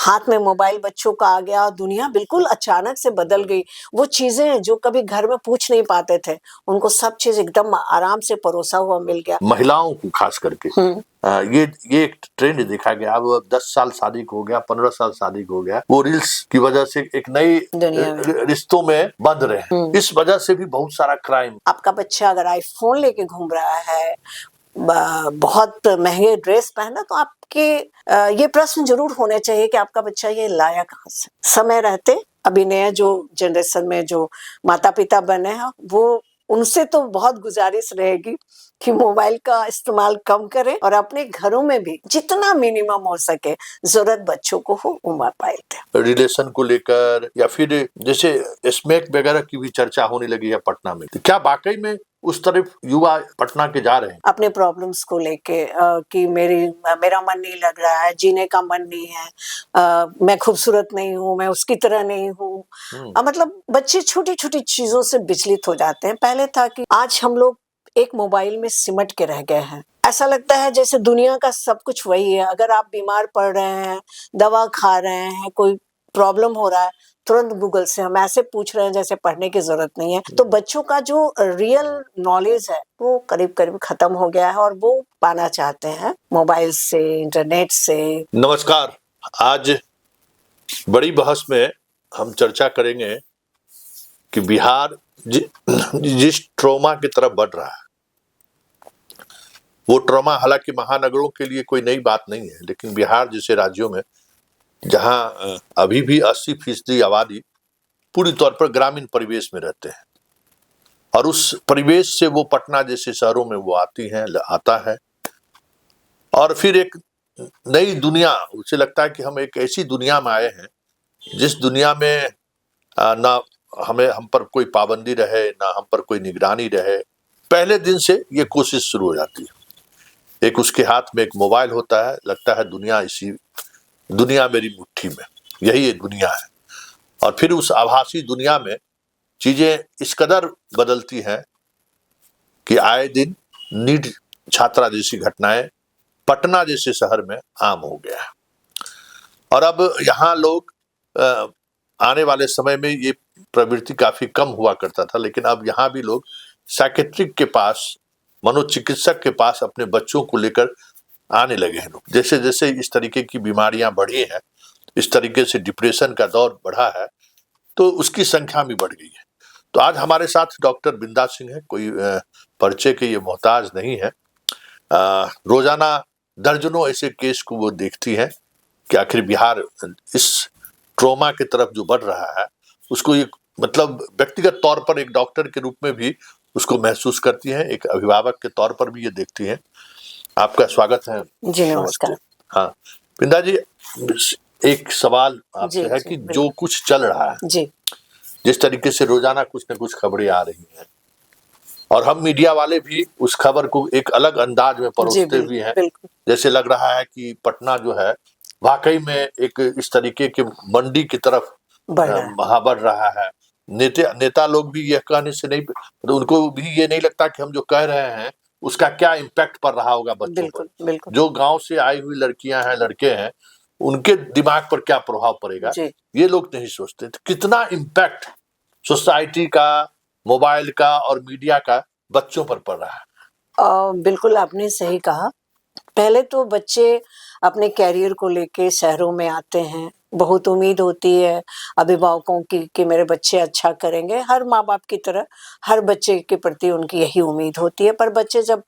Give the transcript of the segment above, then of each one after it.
हाथ में मोबाइल बच्चों का आ गया, दुनिया बिल्कुल अचानक से बदल गई। वो चीजें जो कभी घर में पूछ नहीं पाते थे, उनको सब चीज एकदम आराम से परोसा हुआ मिल गया। महिलाओं को खास करके ये एक ट्रेंड देखा गया। अब 10 साल शादी को हो गया, 15 साल शादी को हो गया, वो रील्स की वजह से एक नई रिश्तों में बंध रहे हैं। इस वजह से भी बहुत सारा क्राइम। आपका बच्चा अगर आईफोन लेके घूम रहा है, बहुत महंगे ड्रेस पहना, तो आपके ये प्रश्न जरूर होने चाहिए कि आपका बच्चा ये लाया कहाँ से। समय रहते अभी नया जो जनरेशन में जो माता पिता बने हैं, वो उनसे तो बहुत गुजारिश रहेगी कि मोबाइल का इस्तेमाल कम करें और अपने घरों में भी जितना मिनिमम हो सके जरूरत बच्चों को हो वो मोबाइल दें। रिलेशन को लेकर या फिर जैसे स्मैक वगैरह की भी चर्चा होने लगी है पटना में, तो क्या वाकई में उस तरफ युवा पटना के जा रहे हैं? अपने प्रॉब्लम्स को लेके कि मेरा मन नहीं लग रहा है, जीने का मन नहीं है, मैं खूबसूरत नहीं हूँ, मैं उसकी तरह नहीं हूँ। मतलब बच्चे छोटी छोटी चीजों से विचलित हो जाते हैं। पहले था कि आज हम लोग एक मोबाइल में सिमट के रह गए हैं। ऐसा लगता है जैसे दुनिया का सब कुछ वही है। अगर आप बीमार पड़ रहे हैं, दवा खा रहे हैं, कोई प्रॉब्लम हो रहा है, तुरंत गूगल से हम ऐसे पूछ रहे हैं जैसे पढ़ने की जरूरत नहीं है। तो बच्चों का जो रियल नॉलेज है वो करीब करीब खत्म हो गया है और वो पाना चाहते हैं मोबाइल से, इंटरनेट से। नमस्कार, आज बड़ी बहस में हम चर्चा करेंगे कि बिहार जिस ट्रॉमा की तरफ बढ़ रहा है, वो ट्रॉमा हालांकि महानगरों के लिए कोई नई बात नहीं है, लेकिन बिहार जैसे राज्यों में जहां अभी भी 80% आबादी पूरी तौर पर ग्रामीण परिवेश में रहते हैं और उस परिवेश से वो पटना जैसे शहरों में वो आता है और फिर एक नई दुनिया, उसे लगता है कि हम एक ऐसी दुनिया में आए हैं जिस दुनिया में ना हम पर कोई पाबंदी रहे, ना हम पर कोई निगरानी रहे। पहले दिन से ये कोशिश शुरू हो जाती है। एक उसके हाथ में एक मोबाइल होता है, लगता है दुनिया मेरी मुट्ठी में, यही ये दुनिया है। और फिर उस आभासी दुनिया में चीजें इस कदर बदलती हैं कि आए दिन नीट छात्रा जैसी घटनाएं पटना जैसे शहर में आम हो गया है। और अब यहाँ लोग आने वाले समय में ये प्रवृत्ति काफी कम हुआ करता था, लेकिन अब यहाँ भी लोग साइकेट्रिक के पास, मनोचिकित्सक के पास अपने बच्चों को लेकर आने लगे हैं लोग। जैसे जैसे इस तरीके की बीमारियां बढ़ी हैं, इस तरीके से डिप्रेशन का दौर बढ़ा है, तो उसकी संख्या भी बढ़ गई है। तो आज हमारे साथ डॉक्टर बिंदा सिंह है, कोई परिचय के ये मोहताज नहीं है। रोजाना दर्जनों ऐसे केस को वो देखती है कि आखिर बिहार इस ट्रॉमा की तरफ जो बढ़ रहा है उसको एक मतलब व्यक्तिगत तौर पर एक डॉक्टर के रूप में भी उसको महसूस करती है, एक अभिभावक के तौर पर भी ये देखती है। आपका स्वागत है। जी नमस्कार। हाँ बिंदा जी, एक सवाल आपसे है कि जो कुछ चल रहा है जी, जिस तरीके से रोजाना कुछ न कुछ खबरें आ रही हैं और हम मीडिया वाले भी उस खबर को एक अलग अंदाज में परोसते हुए हैं, जैसे लग रहा है कि पटना जो है वाकई में एक इस तरीके के मंडी की तरफ बढ़ रहा है। नेता लोग भी यह कहने से नहीं, तो उनको भी ये नहीं लगता कि हम जो कह रहे हैं उसका क्या इम्पैक्ट पड़ रहा होगा बच्चों पर। जो गांव से आई हुई लड़कियां हैं, लड़के हैं, उनके दिमाग पर क्या प्रभाव पड़ेगा ये लोग नहीं सोचते। तो कितना इम्पैक्ट सोसाइटी का, मोबाइल का और मीडिया का बच्चों पर पड़ रहा है? बिल्कुल आपने सही कहा। पहले तो बच्चे अपने कैरियर को लेके शहरों में आते हैं, बहुत उम्मीद होती है अभिभावकों की कि मेरे बच्चे अच्छा करेंगे। हर माँ बाप की तरह हर बच्चे के प्रति उनकी यही उम्मीद होती है। पर बच्चे जब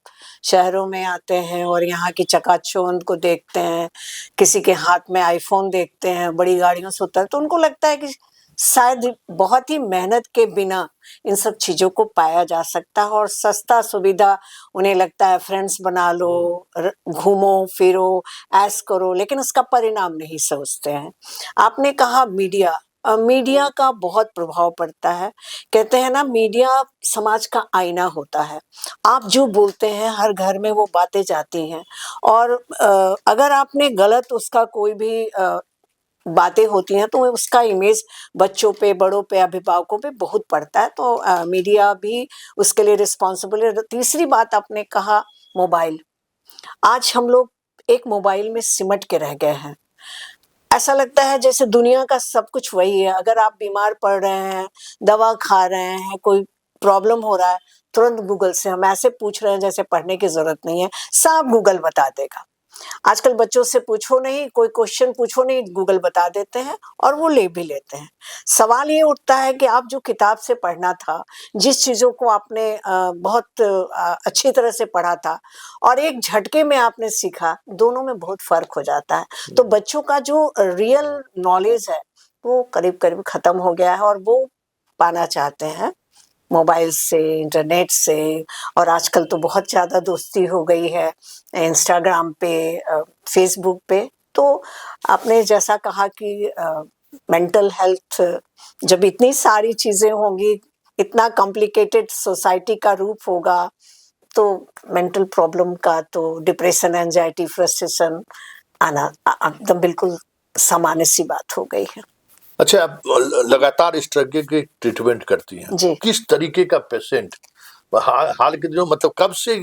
शहरों में आते हैं और यहाँ की चकाचौंध को देखते हैं, किसी के हाथ में आईफोन देखते हैं, बड़ी गाड़ियों से उतर, तो उनको लगता है कि शायद बहुत ही मेहनत के बिना इन सब चीजों को पाया जा सकता है और सस्ता सुविधा उन्हें लगता है। फ्रेंड्स बना लो, घूमो फिरो, ऐश करो, लेकिन उसका परिणाम नहीं सोचते हैं। आपने कहा मीडिया का बहुत प्रभाव पड़ता है। कहते हैं ना, मीडिया समाज का आईना होता है। आप जो बोलते हैं हर घर में वो बातें जाती हैं और अगर आपने गलत उसका कोई भी बातें होती हैं तो उसका इमेज बच्चों पे, बड़ों पे, अभिभावकों पे बहुत पड़ता है। तो मीडिया भी उसके लिए रिस्पॉन्सिबल है। तीसरी बात आपने कहा मोबाइल। आज हम लोग एक मोबाइल में सिमट के रह गए हैं। ऐसा लगता है जैसे दुनिया का सब कुछ वही है। अगर आप बीमार पड़ रहे हैं, दवा खा रहे हैं, कोई प्रॉब्लम हो रहा है, तुरंत गूगल से हम ऐसे पूछ रहे हैं जैसे पढ़ने की ज़रूरत नहीं है, सब गूगल बता देगा। आजकल बच्चों से पूछो नहीं, कोई क्वेश्चन पूछो नहीं, गूगल बता देते हैं और वो ले भी लेते हैं। सवाल ये उठता है कि आप जो किताब से पढ़ना था, जिस चीज़ों को आपने बहुत अच्छी तरह से पढ़ा था और एक झटके में आपने सीखा, दोनों में बहुत फ़र्क हो जाता है। तो बच्चों का जो रियल नॉलेज है, वो करीब-करीब खत्म हो गया है और वो पाना चाहते हैं मोबाइल से, इंटरनेट से। और आजकल तो बहुत ज़्यादा दोस्ती हो गई है इंस्टाग्राम पे, फेसबुक पे। तो आपने जैसा कहा कि मेंटल हेल्थ, जब इतनी सारी चीज़ें होंगी, इतना कॉम्प्लिकेटेड सोसाइटी का रूप होगा, तो मेंटल प्रॉब्लम का तो डिप्रेशन, एंजाइटी, फ्रस्ट्रेशन आना एकदम बिल्कुल सामान्य सी बात हो गई है। अच्छा, आप लगातार इस तरह के ट्रीटमेंट करती हैं, जी। किस तरीके का पेशेंट हाल के दिनों, मतलब कब से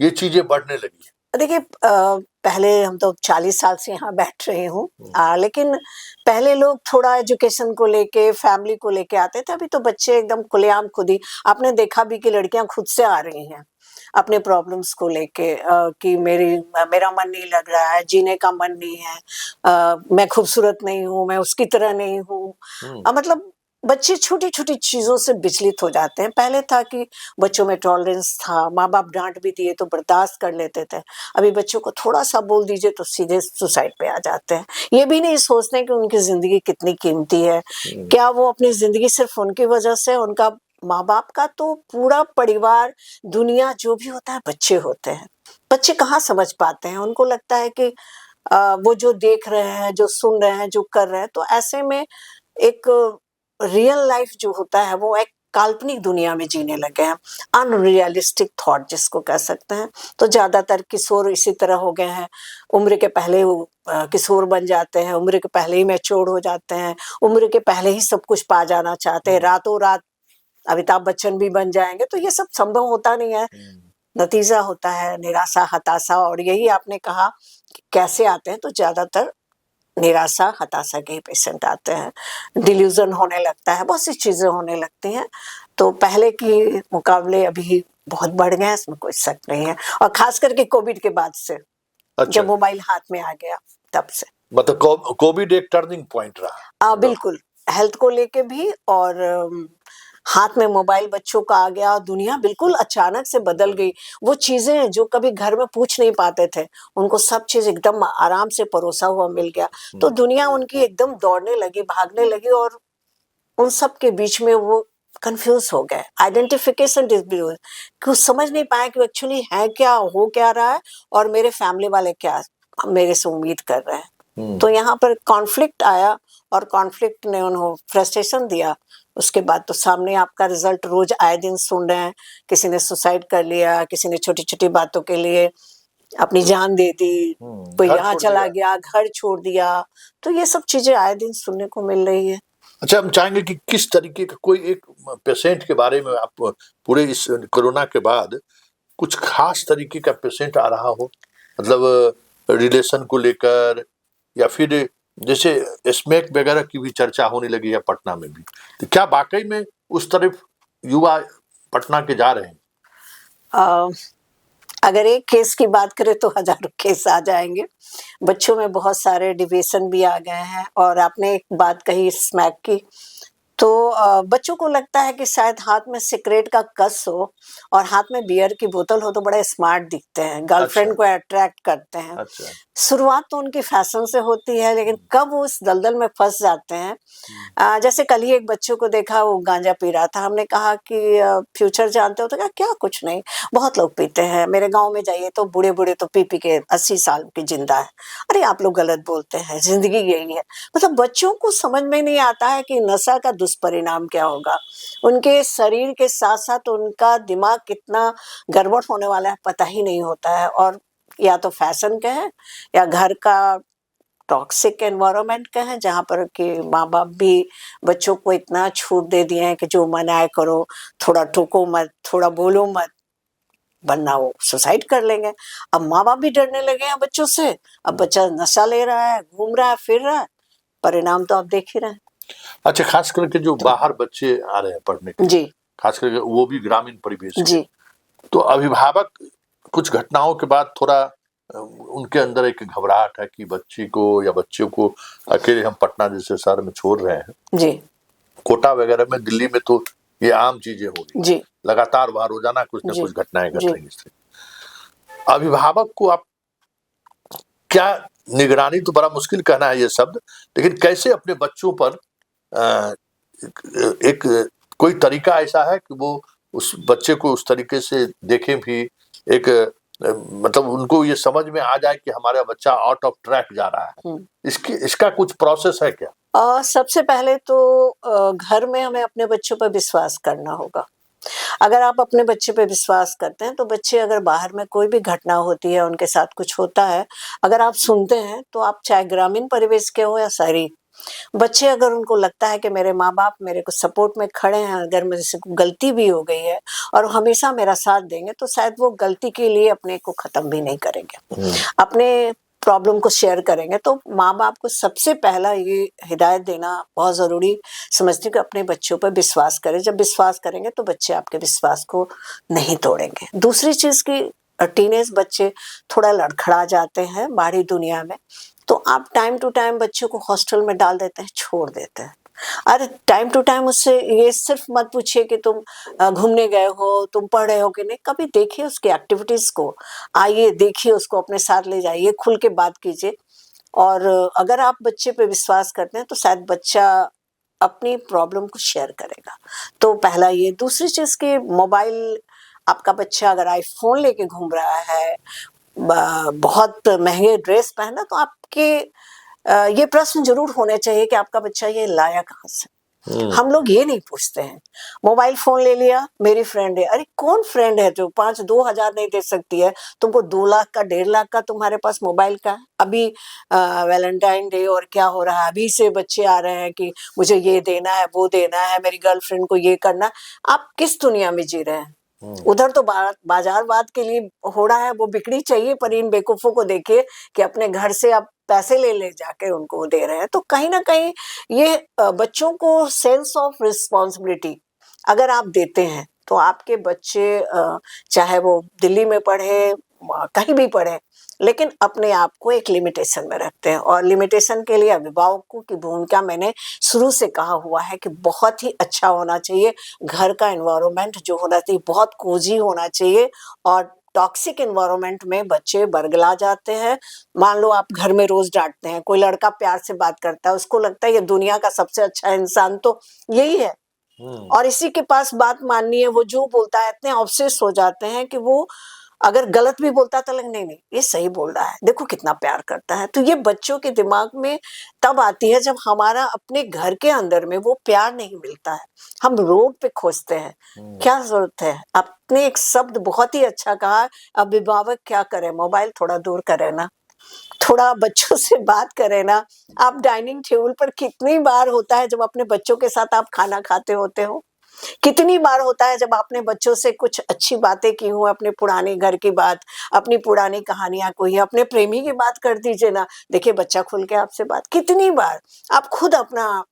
ये चीजें बढ़ने लगी है? देखिए, पहले हम तो 40 साल से यहाँ बैठ रही हूँ, लेकिन पहले लोग थोड़ा एजुकेशन को लेके, फैमिली को लेके आते थे। अभी तो बच्चे एकदम खुलेआम खुद ही, आपने देखा भी कि लड़कियां खुद से आ रही हैं अपने प्रॉब्लम्स को लेके, कि मेरा मन नहीं लग रहा है, जीने का मन नहीं है, मैं खूबसूरत नहीं हूँ, मैं उसकी तरह नहीं हूँ। मतलब बच्चे छोटी-छोटी चीज़ों से विचलित हो जाते हैं। पहले था कि बच्चों में टॉलरेंस था, माँ-बाप डाँट भी दिए तो बर्दाश्त कर लेते थे। अभी बच्चों को थोड़ा-सा बोल दीजिए तो सीधे सुसाइड पे आ जाते हैं। ये भी नहीं सोचते कि उनकी ज़िंदगी कितनी कीमती है। क्या वो अपनी ज़िंदगी सिर्फ़ उनकी वजह से, उनका माँ-बाप का तो पूरा परिवार, दुनिया जो भी होता है, बच्चे होते हैं। बच्चे कहाँ समझ पाते हैं, उनको लगता है कि वो जो देख रहे हैं, जो सुन रहे हैं, जो कर रहे हैं, तो ऐसे में एक रियल लाइफ जो होता है वो एक काल्पनिक दुनिया में जीने लगे हैं, अनरियलिस्टिक थॉट जिसको कह सकते हैं। तो ज़्यादातर किशोर इसी तरह हो गए हैं, उम्र के पहले वो किशोर बन जाते हैं, उम्र के पहले ही मैच्योर हो जाते हैं, उम्र के पहले ही सब कुछ पा जाना चाहते हैं, रातों-रात अमिताभ बच्चन भी बन जाएँगे, तो ये सब संभव होता नहीं है। नतीजा होता है निराशा, हताशा, और यही आपने कहा कि कैसे आते हैं, तो ज़्यादातर निराशा, हताशा के ही पेशेंट आते हैं। डिल्यूज़न होने लगता है, बहुत सी चीज़ें होने लगती हैं। तो पहले के मुकाबले अभी बहुत बढ़ गए हैं, इसमें कोई शक नहीं है, और ख़ास करके कोविड के बाद से, अच्छा, जब मोबाइल हाथ में आ गया, तब से। मतलब कोविड एक टर्निंग पॉइंट रहा। बिल्कुल, हेल्थ को लेके भी, और हाथ में मोबाइल बच्चों का आ गया, दुनिया बिल्कुल अचानक से बदल गई। वो चीज़ें जो कभी घर में पूछ नहीं पाते थे, उनको सब चीज़ एकदम आराम से परोसा हुआ मिल गया। तो दुनिया उनकी एकदम दौड़ने लगी, भागने लगी, और उन सब के बीच में वो कन्फ्यूज़ हो गए। आइडेंटिफिकेशन डिसब्यूज़, कुछ समझ नहीं पाए कि एक्चुअली है क्या, हो क्या रहा है, और मेरे फैमिली वाले क्या मेरे से उम्मीद कर रहे हैं। तो यहाँ पर कॉन्फ्लिक्ट आया, और कॉन्फ्लिक्ट ने उन्हें फ्रस्ट्रेशन दिया। उसके बाद तो सामने आपका रिजल्ट रोज आए दिन सुन रहे हैं, किसी ने सुसाइड कर लिया, किसी ने छोटी-छोटी बातों के लिए अपनी जान दे दी, कोई घर यहाँ छोड़ चला दिया। गया, घर छोड़ दिया। तो ये सब चीज़ें आए दिन सुनने को मिल रही है। अच्छा, हम चाहेंगे कि किस तरीके का कोई एक पेशेंट के बारे में आप पूरे इस कोरोना के बाद कुछ खास तरीके का पेशेंट आ रहा हो, मतलब रिलेशन को लेकर, या फिर जैसे स्मैक वगैरह की भी चर्चा होने लगी है पटना में भी, तो क्या वाकई में उस तरफ युवा पटना के जा रहे हैं? अ, अगर एक केस की बात करें तो हज़ारों केस आ जाएँगे। बच्चों में बहुत सारे डिविएशन भी आ गए हैं, और आपने एक बात कही स्मैक की, तो बच्चों को लगता है कि शायद हाथ में सिगरेट का कस हो और हाथ में बियर की बोतल हो तो बड़े स्मार्ट दिखते हैं, अच्छा, गर्लफ्रेंड को अट्रैक्ट करते हैं। अच्छा। शुरुआत तो उनकी फैशन से होती है, लेकिन कब वो उस दलदल में फँस जाते हैं। जैसे कल ही एक बच्चे को देखा, वो गांजा पी रहा था। हमने कहा कि फ्यूचर जानते हो? तो कहा क्या कुछ नहीं, बहुत लोग पीते हैं, मेरे गाँव में जाइए तो बूढ़े-बूढ़े तो पी-पी के 80 साल के जिंदा है। अरे आप लोग गलत बोलते हैं, ज़िंदगी यही है। मतलब बच्चों को समझ में नहीं आता है कि नशा का दुष्परिणाम क्या होगा। उनके शरीर के साथ-साथ उनका दिमाग कितना गड़बड़ होने वाला है, पता ही नहीं होता है, और या तो फैशन कहें, या घर का टॉक्सिक एनवायरनमेंट कहें, जहाँ पर कि माँ-बाप भी बच्चों को इतना छूट दे दिए हैं कि जो मन आए करो, थोड़ा टोको मत, थोड़ा बोलो मत, वरना वो सुसाइड कर लेंगे। अब माँ-बाप भी डरने लगे हैं बच्चों से। अब बच्चा नशा ले रहा है, घूम रहा है, फिर रहा है, परिणाम तो आप देख ही रहे हैं। अच्छा, खास करके जो बाहर बच्चे आ रहे हैं पढ़ने के लिए, जी खास करके वो भी ग्रामीण परिवेश के, जी तो अभिभावक कुछ घटनाओं के बाद थोड़ा उनके अंदर एक घबराहट है कि बच्ची को या बच्चों को अकेले हम पटना जैसे शहर में छोड़ रहे हैं। जी कोटा वगैरह में, दिल्ली में तो ये आम चीजें हो रही, जी लगातार वहां रोजाना कुछ न जी कुछ घटनाएं घट जी रही हैं। अभिभावक को आप क्या, निगरानी तो बड़ा मुश्किल कहना है ये शब्द, लेकिन कैसे अपने बच्चों पर अ, एक कोई तरीका ऐसा है कि वो उस बच्चे को उस तरीके से देखें भी, एक मतलब उनको ये समझ में आ जाए कि हमारा बच्चा आउट ऑफ ट्रैक जा रहा है, इसका कुछ प्रोसेस है क्या? सबसे पहले तो घर में हमें अपने बच्चों पर विश्वास करना होगा। अगर आप अपने बच्चे पे विश्वास करते हैं तो बच्चे अगर बाहर में कोई भी घटना होती है, उनके साथ कुछ होता है, अगर आप सुनते हैं तो आप चाहे ग्रामीण परिवेश के हो या शहरी, बच्चे अगर उनको लगता है कि मेरे माँ-बाप मेरे को सपोर्ट में खड़े हैं, अगर मुझसे गलती भी हो गई है और हमेशा मेरा साथ देंगे, तो शायद वो गलती के लिए अपने को ख़त्म भी नहीं करेंगे। अपने प्रॉब्लम को शेयर करेंगे, तो माँ-बाप को सबसे पहला ये हिदायत देना बहुत ज़रूरी समझती हूँ कि अपने बच्चों पर विश्वास करें। जब विश्वास करेंगे तो बच्चे आपके विश्वास को नहीं तोड़ेंगे। दूसरी चीज़ कि टीनेज बच्चे थोड़ा लड़खड़ा जाते हैं बाहरी दुनिया में, तो आप टाइम टू टाइम बच्चों को हॉस्टल में डाल देते हैं, छोड़ देते हैं। अरे टाइम टू टाइम उससे ये सिर्फ मत पूछिए कि तुम घूमने गए हो, तुम पढ़ रहे हो कि नहीं, कभी देखिए उसकी एक्टिविटीज़ को, आइए देखिए उसको, अपने साथ ले जाइए, खुल के बात कीजिए। और अगर आप बच्चे पे विश्वास करते हैं तो शायद बच्चा अपनी प्रॉब्लम को शेयर करेगा। तो पहला ये। दूसरी चीज़ कि मोबाइल, आपका बच्चा अगर आईफ़ोन लेके घूम रहा है, बहुत महँगे ड्रेस पहना, तो आपके ये प्रश्न ज़रूर होने चाहिए कि आपका बच्चा ये लाया कहाँ से? हम लोग ये नहीं पूछते हैं। मोबाइल फ़ोन ले लिया, मेरी फ्रेंड है। अरे कौन फ्रेंड है जो 5-2,000 नहीं दे सकती है? तुमको 2 लाख का, 1.5 लाख का तुम्हारे पास मोबाइल का है। अभी वैलेंटाइन डे और क्या हो रहा है, अभी से बच्चे आ रहे हैं कि मुझे ये देना है, वो देना है, मेरी गर्लफ्रेंड को ये करना है। आप किस दुनिया में जी रहे हैं? उधर तो बाज़ारवाद के लिए हो रहा है, वो बिक्री चाहिए, पर इन बेवकूफ़ों को देखिए कि अपने घर से आप पैसे ले जाके उनको दे रहे हैं। तो कहीं न कहीं ये बच्चों को सेंस ऑफ रिस्पॉन्सिबिलिटी अगर आप देते हैं, तो आपके बच्चे चाहे वो दिल्ली में पढ़े, कहीं भी पढ़े, लेकिन अपने आप को एक लिमिटेशन में रखते हैं। और लिमिटेशन के लिए अभिभावकों की भूमिका मैंने शुरू से कहा हुआ है कि बहुत ही अच्छा होना चाहिए। घर का एनवायरनमेंट जो होना चाहिए बहुत कोज़ी होना चाहिए, और टॉक्सिक एनवायरनमेंट में बच्चे बरगला जाते हैं। मान लो आप घर में रोज़ डाँटते हैं, कोई लड़का प्यार से बात करता है, उसको लगता है ये दुनिया का सबसे अच्छा इंसान तो यही है, और इसी के पास बात माननी है, वो जो बोलता है, इतने ऑब्सेस हो जाते हैं कि वो अगर गलत भी बोलता है तो लगता नहीं, ये सही बोल रहा है, देखो कितना प्यार करता है। तो ये बच्चों के दिमाग में तब आती है जब हमारा अपने घर के अंदर में वो प्यार नहीं मिलता है। हम रोड पे खोजते हैं, क्या ज़रूरत है? आपने एक शब्द बहुत ही अच्छा कहा, अभिभावक क्या करें? मोबाइल थोड़ा दूर करें ना, थोड़ा बच्चों से बात करें ना। आप डाइनिंग टेबल पर कितनी बार होता है जब अपने बच्चों के साथ आप खाना खाते होते हो? कितनी बार होता है जब आपने बच्चों से कुछ अच्छी बातें की हों, अपने पुराने घर की बात, अपनी पुरानी कहानियाँ कोई, अपने प्रेमी की बात कर दीजिए ना, देखिए बच्चा खुल के आपसे बात, कितनी बार? आप खुद अपना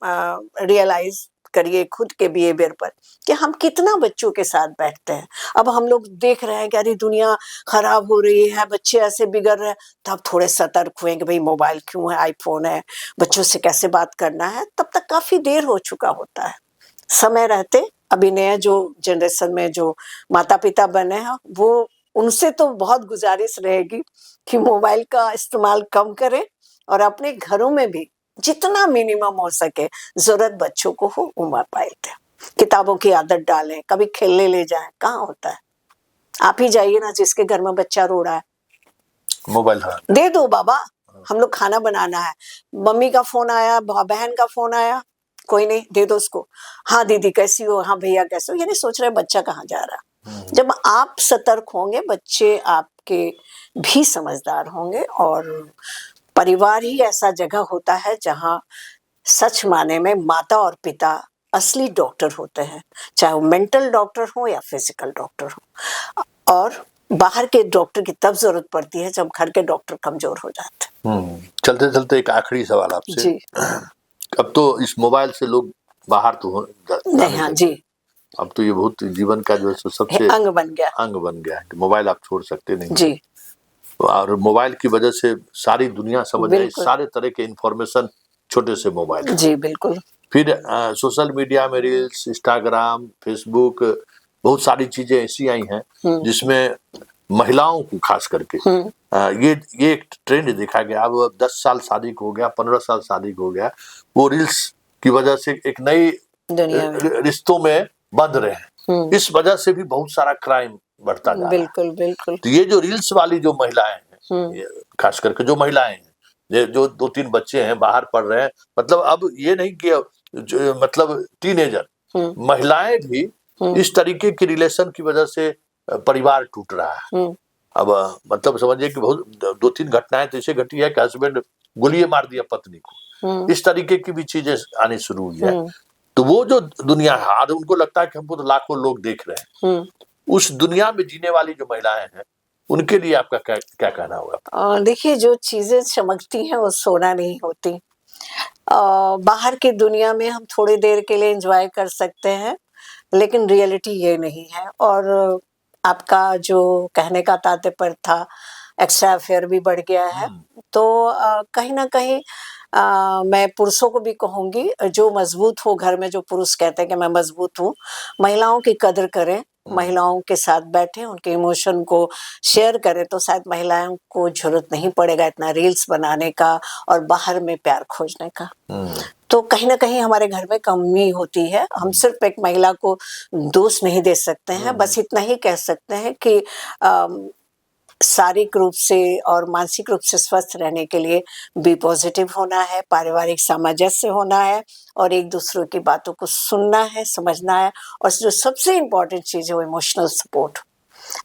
रियलाइज़ करिए खुद के बिहेवियर पर कि हम कितना बच्चों के साथ बैठते हैं। अब हम लोग देख रहे हैं कि अरे दुनिया खराब हो रही है, बच्चे ऐसे बिगड़ रहे हैं, तब थोड़े सतर्क हुए कि भई मोबाइल क्यों है, आईफ़ोन है, बच्चों से कैसे बात करना है, तब तक काफ़ी देर हो चुका होता है। समय रहते अभी नया जो जनरेशन में जो माता-पिता बने हैं, वो उनसे तो बहुत गुज़ारिश रहेगी कि मोबाइल का इस्तेमाल कम करें, और अपने घरों में भी जितना मिनिमम हो सके, ज़रूरत बच्चों को हो वो मोबाइल दें। किताबों की आदत डालें, कभी खेलने ले जाएँ, कहाँ होता है? आप ही जाइए ना जिसके घर में बच्चा रो रहा है, मोबाइल, हाँ। दे दो बाबा, हम लोग खाना बनाना है। मम्मी का फ़ोन आया, बहन का फ़ोन आया, कोई नहीं, दे दो उसको। हाँ दीदी कैसी हो? हाँ भैया कैसे हो? ये नहीं सोच रहे बच्चा कहाँ जा रहा है। जब आप सतर्क होंगे, बच्चे आपके भी समझदार होंगे, और परिवार ही ऐसा जगह होता है जहाँ सच माने में माता और पिता असली डॉक्टर होते हैं, चाहे वो मेंटल डॉक्टर हो या फिजिकल डॉक्टर हो। और बाहर के डॉक्टर की तब ज़रूरत पड़ती है जब घर के डॉक्टर कमज़ोर हो जाते चलते-चलते एक आखिरी सवाल हैं। आपसे। जी। अब तो इस मोबाइल से लोग बाहर तो नहीं, जाने हाँ लगे। जी, अब तो ये बहुत जीवन का जो है सो ये सबसे अंग बन गया। अंग बन गया है कि मोबाइल आप छोड़ सकते नहीं हैं। जी, और मोबाइल की वजह से सारी दुनिया समझ रही, बिल्कुल। सारे तरह के इन्फॉर्मेशन छोटे से मोबाइल से। जी, बिल्कुल। फिर सोशल मीडिया में रील्स, इंस्टाग्राम, फेसबुक, बहुत सारी चीज़ें ऐसी आई हैं हुँ, जिसमें महिलाओं को खास करके हुँ, ये एक ट्रेंड देखा गया। अब 10 साल शादी को हो गया, 15 साल शादी को हो गया, वो रील्स की वजह से एक नई दुनिया में। रिश्तों में बंध रहे हैं। हुँ, इस वजह से भी बहुत सारा क्राइम बढ़ता जा रहा है। बिल्कुल, बिल्कुल। तो ये जो रील्स वाली जो महिलाएं हैं, हुँ, ये खास करके जो महिलाएं हैं, ये जो 2-3 बच्चे हैं बाहर पढ़ रहे हैं, मतलब अब ये नहीं कि मतलब टीनेजर हुँ, महिलाएं भी हुँ, इस तरीके की रिलेशन की वजह से परिवार टूट रहा है। हुँ, अब मतलब समझिए कि बहुत 2-3 घटनाएं तो ऐसे घटी है कि हस्बैंड गोली मार दिया पत्नी को। हुँ, इस तरीके की भी चीजें आनी शुरू हुई है। हुँ, तो वो जो दुनिया है, आज उनको लगता है कि हमको तो लाखों लोग देख रहे हैं। हुँ। उस दुनिया में जीने वाली जो महिलाएं हैं, उनके लिए आपका क्या क्या कहना होगा? देखिए जो चीज़ें चमकती हैं वो सोना नहीं होती। बाहर की दुनिया में हम थोड़ी देर के लिए एन्जॉय कर सकते हैं, लेकिन रियलिटी ये नहीं है और आपका जो कहने का तात्पर्य था, एक्स्ट्रा अफ़ेयर भी बढ़ गया है। हुँ, तो कहीं न कहीं मैं पुरुषों को भी कहूँगी जो मज़बूत हो घर में जो पुरुष कहते हैं कि मैं मज़बूत हूँ, महिलाओं की कदर करें, हुँ, महिलाओं के साथ बैठें, उनके इमोशन को शेयर करें, तो शायद महिलाओं को ज़रूरत नहीं पड़ेगा इतना रील्स बनाने का और बाहर में प्यार खोजने का। हुँ, तो कहीं न कहीं हमारे घर में कमी होती है। हम हुँ, सिर्फ़ एक महिला को दोष नहीं दे सकते हुँ, हैं, हुँ, बस इतना ही कह सकते हैं कि अम, शारीरिक रूप से और मानसिक रूप से स्वस्थ रहने के लिए बी पॉज़िटिव होना है, पारिवारिक सामंजस्य होना है और एक-दूसरे की बातों को सुनना है, समझना है और जो सबसे इम्पोर्टेंट चीज़ है वो इमोशनल सपोर्ट।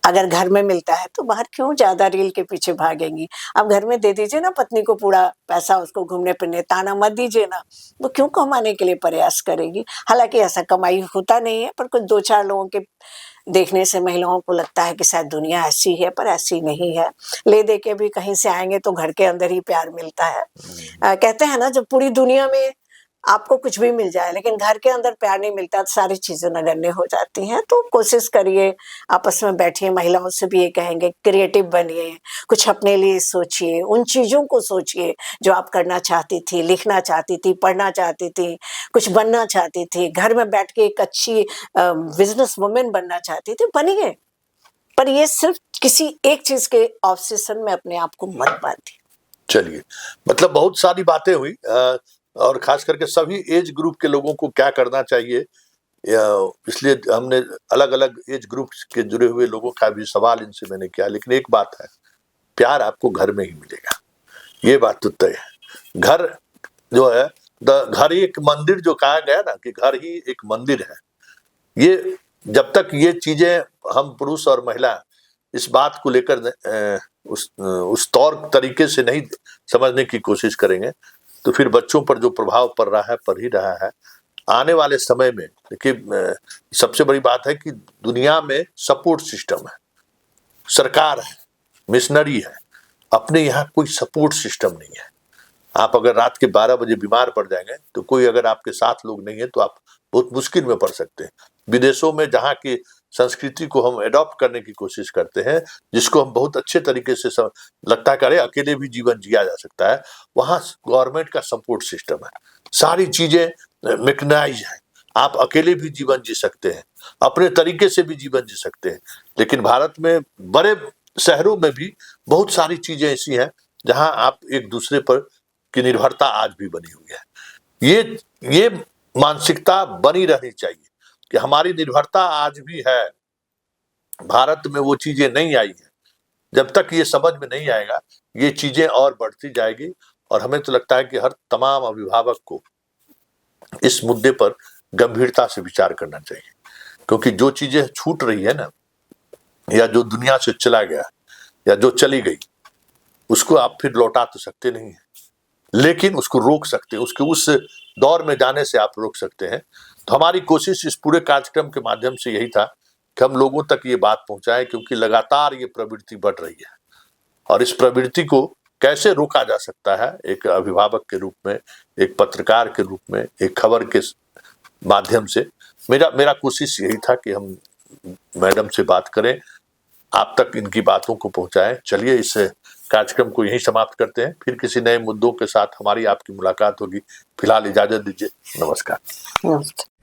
अगर घर में मिलता है तो बाहर क्यों ज़्यादा रील के पीछे भागेंगी? आप घर में दे दीजिए ना पत्नी को पूरा पैसा उसको घूमने-फिरने, ताना मत दीजिए ना, वो क्यों कमाने के लिए प्रयास करेगी? हालाँकि ऐसा कमाई होता नहीं है पर कुछ 2-4 लोगों के देखने से महिलाओं को लगता है कि शायद दुनिया ऐसी है पर ऐसी नहीं है। ले-दे के भी कहीं से आएँगे तो घर के अंदर ही प्यार मिलता है। हुँ। कहते हैं ना जब पूरी दुनिया में आपको कुछ भी मिल जाए लेकिन घर के अंदर प्यार नहीं मिलता तो सारी चीज़ें नगण्य हो जाती हैं। तो कोशिश करिए, आपस में बैठिए, महिलाओं से भी ये कहेंगे क्रिएटिव बनिए, कुछ अपने लिए सोचिए, उन चीज़ों को सोचिए जो आप करना चाहती थी, लिखना चाहती थी, पढ़ना चाहती थी, कुछ बनना चाहती थी, घर में बैठ के एक अच्छी बिज़नेस वुमन बनना चाहती थी, बनिए। पर ये सिर्फ़ किसी एक चीज़ के ऑब्सेशन में अपने आप को मत बाँधिए। चलिए, मतलब बहुत सारी बातें हुई और ख़ास करके सभी एज ग्रुप के लोगों को क्या करना चाहिए, या इसलिए हमने अलग-अलग एज ग्रुप्स के जुड़े हुए लोगों का भी सवाल इनसे मैंने किया। लेकिन एक बात है, प्यार आपको घर में ही मिलेगा, ये बात तो तय है। घर जो है, द घर ही एक मंदिर जो कहा गया ना कि घर ही एक मंदिर है। ये जब तक ये चीज़ें हम पुरुष और महिला इस बात को लेकर उस तौर तरीके से नहीं समझने की कोशिश करेंगे, तो फिर बच्चों पर जो प्रभाव पड़ रहा है, पड़ ही रहा है। आने वाले समय में देखिए, सबसे बड़ी बात है कि दुनिया में सपोर्ट सिस्टम है, सरकार है, मिशनरी है, अपने यहाँ कोई सपोर्ट सिस्टम नहीं है। आप अगर रात के 12 बजे बीमार पड़ जाएँगे, तो कोई अगर आपके साथ लोग नहीं है, तो आप बहुत मुश्किल में पड़ सकते हैं। विदेशों में जहाँ की संस्कृति को हम एडॉप्ट करने की कोशिश करते हैं, जिसको हम बहुत अच्छे तरीके से लगता है कि अरे अकेले भी जीवन जिया जा सकता है, वहाँ गवर्नमेंट का सपोर्ट सिस्टम है। सारी चीज़ें मैकेनाइज़ हैं, आप अकेले भी जीवन जी सकते हैं, अपने तरीके से भी जीवन जी सकते हैं। लेकिन भारत में बड़े शहरों में भी बहुत सारी चीज़ें ऐसी हैं, जहाँ आप एक-दूसरे पर की निर्भरता आज भी बनी हुई है। ये मानसिकता बनी रहनी चाहिए कि हमारी निर्भरता आज भी है। भारत में वो चीज़ें नहीं आई हैं। जब तक ये समझ में नहीं आएगा, ये चीज़ें और बढ़ती जाएगी और हमें तो लगता है कि हर तमाम अभिभावक को इस मुद्दे पर गंभीरता से विचार करना चाहिए। क्योंकि जो चीज़ें छूट रही है ना, या जो दुनिया से चला गया या जो चली गई, उसको आप फिर लौटा तो सकते नहीं हैं। लेकिन उसको रोक सकते हैं, उसके उस दौर में जाने से आप रोक सकते हैं। तो हमारी कोशिश इस पूरे कार्यक्रम के माध्यम से यही था कि हम लोगों तक ये बात पहुंचाएं, क्योंकि लगातार ये प्रवृत्ति बढ़ रही है और इस प्रवृत्ति को कैसे रोका जा सकता है, एक अभिभावक के रूप में, एक पत्रकार के रूप में, एक खबर के माध्यम से मेरा कोशिश यही था कि हम मैडम से बात करें, आप तक इनकी बातों को पहुंचाएं। चलिए इस कार्यक्रम को यहीं समाप्त करते हैं, फिर किसी नए मुद्दों के साथ हमारी आपकी मुलाकात होगी। फिलहाल इजाजत दीजिए, नमस्कार। नमस्ते।